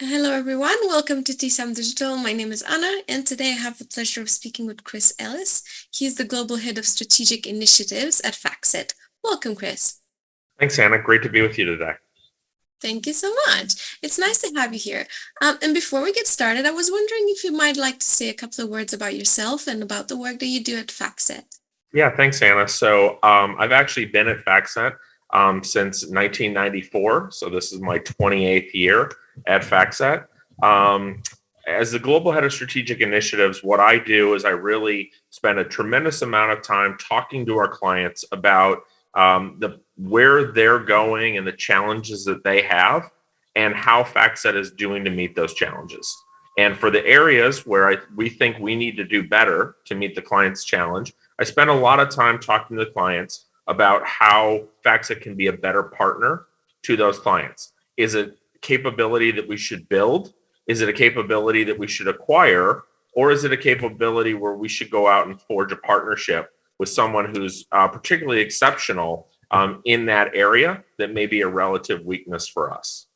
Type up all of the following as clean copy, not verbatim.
Hello, everyone. Welcome to TSAM Digital. My name is Anna, and today I have the pleasure of speaking with Chris Ellis. He's the Global Head of Strategic Initiatives at FactSet. Welcome, Chris. Thanks, Anna. Great to be with you today. Thank you so much. It's nice to have you here. And before we get started, I was wondering if you might like to say a couple of words about yourself and about the work that you do at FactSet. Yeah, thanks, Anna. I've actually been at FactSet since 1994. So this is my 28th year at FactSet. Um, as the global head of strategic initiatives, what I do is I really spend a tremendous amount of time talking to our clients about the where they're going and the challenges that they have, and how FactSet is doing to meet those challenges. And for the areas where we think we need to do better to meet the client's challenge, I spend a lot of time talking to the clients about how FactSet can be a better partner to those clients. Is it capability that we should build? Is it a capability that we should acquire? Or is it a capability where we should go out and forge a partnership with someone who's particularly exceptional in that area that may be a relative weakness for us?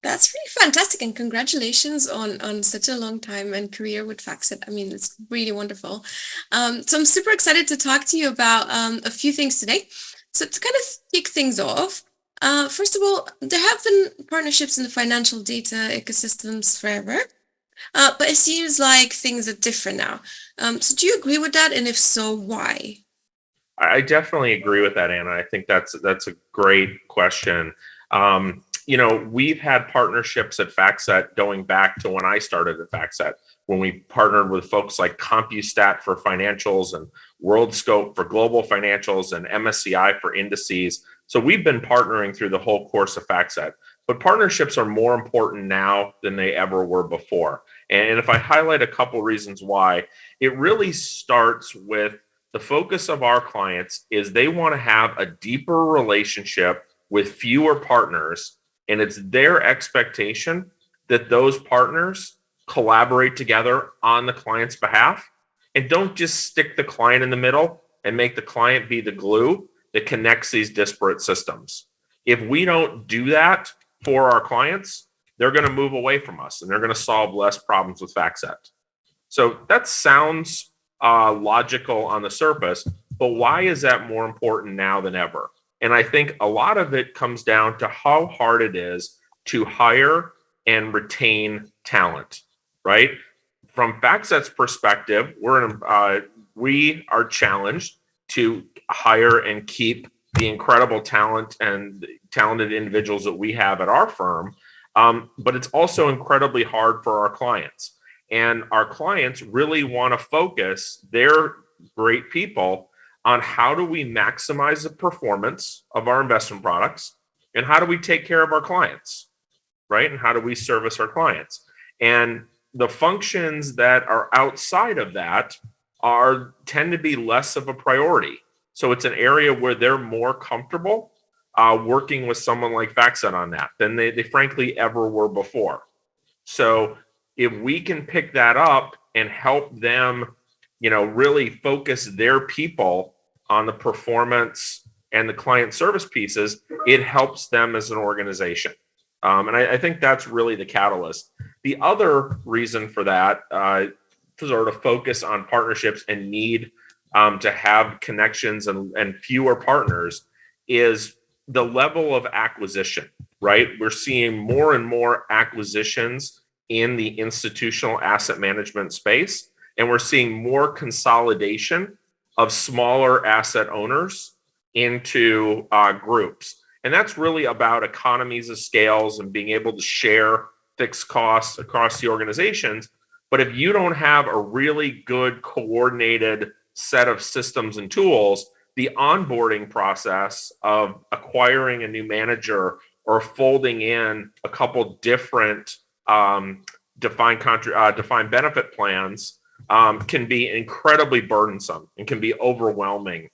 That's really fantastic, and congratulations on such a long time and career with FactSet. I mean, it's really wonderful. So I'm super excited to talk to you about a few things today. So to kind of kick things off, first of all, there have been partnerships in the financial data ecosystems forever, but it seems like things are different now. So do you agree with that? And if so, why? I definitely agree with that, Anna. I think that's a great question. We've had partnerships at FactSet going back to when I started at FactSet, when we partnered with folks like CompuStat for financials and WorldScope for global financials and MSCI for indices. So we've been partnering through the whole course of FactSet. But partnerships are more important now than they ever were before. And if I highlight a couple reasons why, it really starts with the focus of our clients is they want to have a deeper relationship with fewer partners, and it's their expectation that those partners collaborate together on the client's behalf and don't just stick the client in the middle and make the client be the glue that connects these disparate systems. If we don't do that for our clients, they're going to move away from us and they're going to solve less problems with FactSet. So that sounds logical on the surface, but why is that more important now than ever? And I think a lot of it comes down to how hard it is to hire and retain talent, right? From FactSet's perspective, we are challenged to hire and keep the incredible talent and talented individuals that we have at our firm, but it's also incredibly hard for our clients. And our clients really want to focus their great people on how do we maximize the performance of our investment products and how do we take care of our clients, right? And how do we service our clients? And the functions that are outside of that tend to be less of a priority. So it's an area where they're more comfortable working with someone like FactSet on that than they frankly ever were before. So if we can pick that up and help them, really focus their people on the performance and the client service pieces, it helps them as an organization. And I think that's really the catalyst. The other reason for that, to sort of focus on partnerships and need to have connections and fewer partners, is the level of acquisition, right? We're seeing more and more acquisitions in the institutional asset management space, and we're seeing more consolidation of smaller asset owners into groups. And that's really about economies of scales and being able to share fixed costs across the organizations. But if you don't have a really good coordinated set of systems and tools, the onboarding process of acquiring a new manager or folding in a couple different defined benefit plans can be incredibly burdensome and can be overwhelming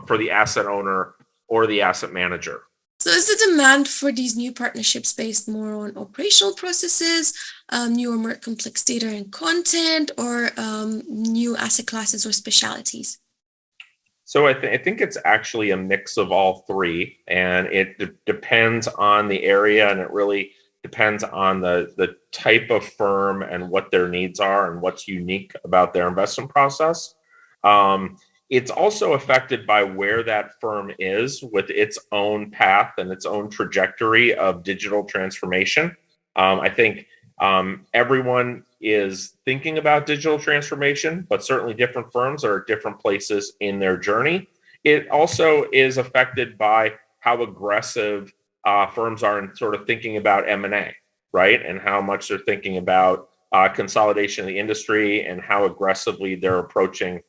for the asset owner or the asset manager. So is the demand for these new partnerships based more on operational processes, new or more complex data and content, or new asset classes or specialities? So I think it's actually a mix of all three, and it depends on the area, and it really depends on the type of firm and what their needs are and what's unique about their investment process. It's also affected by where that firm is with its own path and its own trajectory of digital transformation. I think everyone is thinking about digital transformation, but certainly different firms are at different places in their journey. It also is affected by how aggressive firms are in sort of thinking about M&A, right? And how much they're thinking about consolidation of the industry and how aggressively they're approaching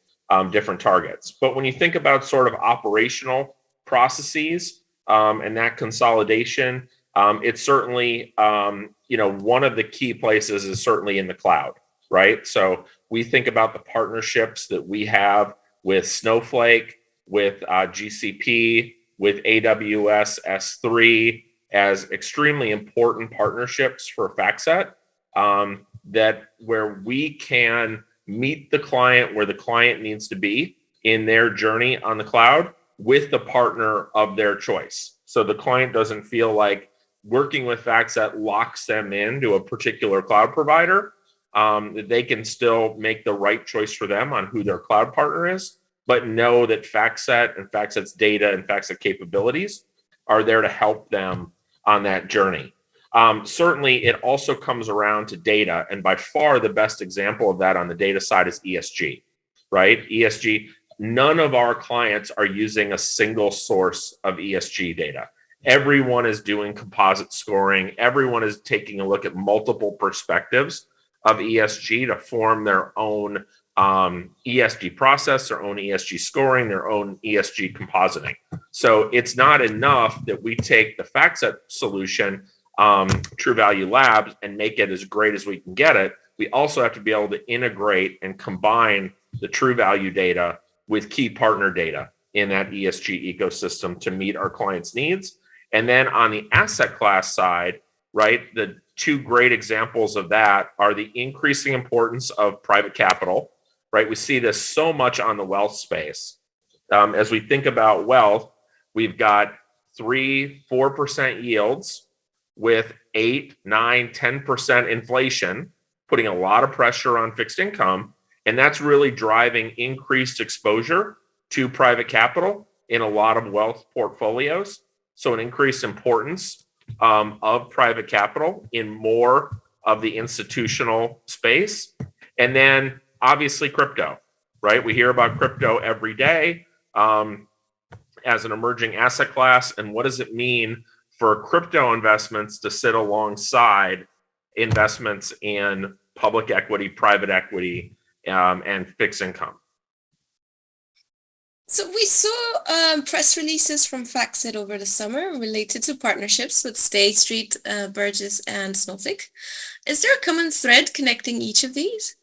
different targets. But when you think about sort of operational processes and that consolidation, it's certainly, one of the key places is certainly in the cloud, right? So we think about the partnerships that we have with Snowflake, with GCP, with AWS S3 as extremely important partnerships for FactSet, that where we can meet the client where the client needs to be in their journey on the cloud with the partner of their choice. So the client doesn't feel like working with FactSet locks them into a particular cloud provider. They can still make the right choice for them on who their cloud partner is, but know that FactSet and FactSet's data and FactSet capabilities are there to help them on that journey. Certainly, it also comes around to data, and by far the best example of that on the data side is ESG, right? ESG, none of our clients are using a single source of ESG data. Everyone is doing composite scoring. Everyone is taking a look at multiple perspectives of ESG to form their own ESG process, their own ESG scoring, their own ESG compositing. So it's not enough that we take the FactSet solution, True Value Labs, and make it as great as we can get it. We also have to be able to integrate and combine the True Value data with key partner data in that ESG ecosystem to meet our clients' needs. And then on the asset class side, right, the two great examples of that are the increasing importance of private capital, right? We see this so much on the wealth space. As we think about wealth, we've got 3-4% yields with 8-9-10% inflation, putting a lot of pressure on fixed income. And that's really driving increased exposure to private capital in a lot of wealth portfolios. So an increased importance of private capital in more of the institutional space. And then obviously crypto, right? We hear about crypto every day as an emerging asset class. And what does it mean for crypto investments to sit alongside investments in public equity, private equity, and fixed income? So we saw press releases from FactSet over the summer related to partnerships with State Street, Burgess, and Snowflake. Is there a common thread connecting each of these?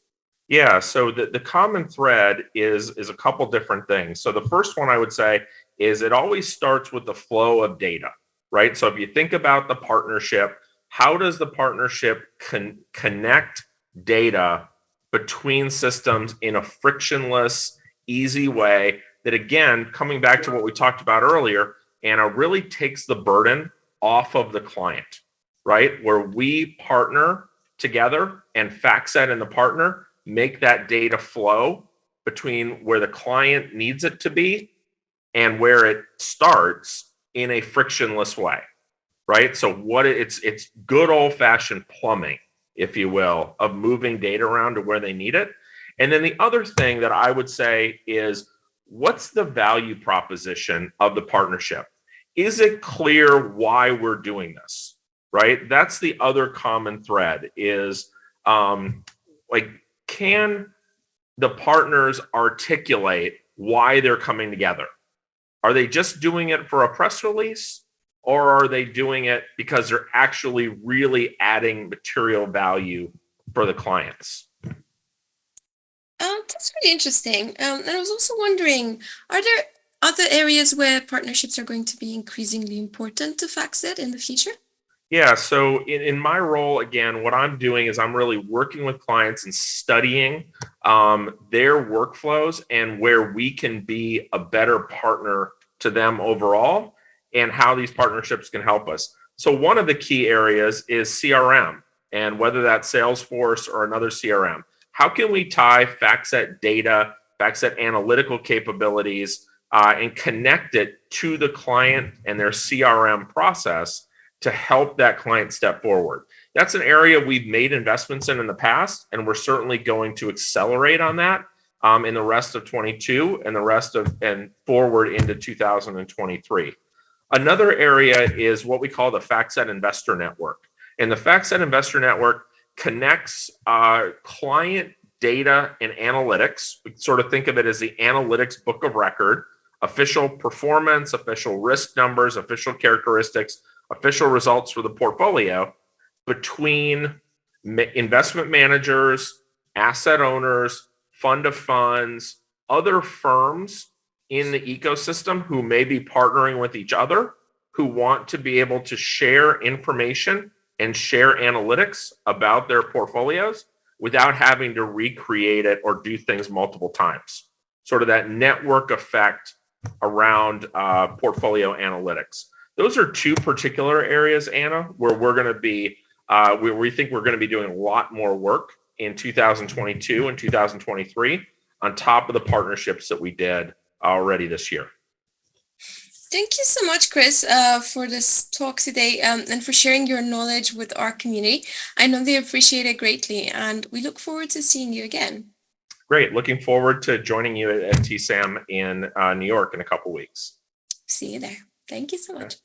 Yeah, so the common thread is a couple different things. So the first one I would say is it always starts with the flow of data, right? So if you think about the partnership, how does the partnership connect data between systems in a frictionless, easy way that, again, coming back to what we talked about earlier, Anna, really takes the burden off of the client, right? Where we partner together and FactSet and the partner make that data flow between where the client needs it to be and where it starts in a frictionless way, right? So it's good old-fashioned plumbing, if you will, of moving data around to where they need it. And then the other thing that I would say is, what's the value proposition of the partnership? Is it clear why we're doing this, right? That's the other common thread is can the partners articulate why they're coming together? Are they just doing it for a press release, or are they doing it because they're actually really adding material value for the clients? That's really interesting. And I was also wondering, are there other areas where partnerships are going to be increasingly important to FactSet in the future? Yeah, so in my role, again, what I'm doing is I'm really working with clients and studying their workflows and where we can be a better partner to them overall and how these partnerships can help us. So one of the key areas is CRM, and whether that's Salesforce or another CRM. How can we tie FactSet data, FactSet analytical capabilities, and connect it to the client and their CRM process to help that client step forward? That's an area we've made investments in the past, and we're certainly going to accelerate on that in the rest of 22 and the rest of and forward into 2023. Another area is what we call the FactSet Investor Network. And the FactSet Investor Network connects client data and analytics. We sort of think of it as the analytics book of record, official performance, official risk numbers, official characteristics, official results for the portfolio between investment managers, asset owners, fund of funds, other firms in the ecosystem who may be partnering with each other, who want to be able to share information and share analytics about their portfolios without having to recreate it or do things multiple times. Sort of that network effect around portfolio analytics. Those are two particular areas, Anna, where we're going to be, where we think we're going to be doing a lot more work in 2022 and 2023 on top of the partnerships that we did already this year. Thank you so much, Chris, for this talk today and for sharing your knowledge with our community. I know they appreciate it greatly, and we look forward to seeing you again. Great. Looking forward to joining you at TSAM in New York in a couple weeks. See you there. Thank you so much.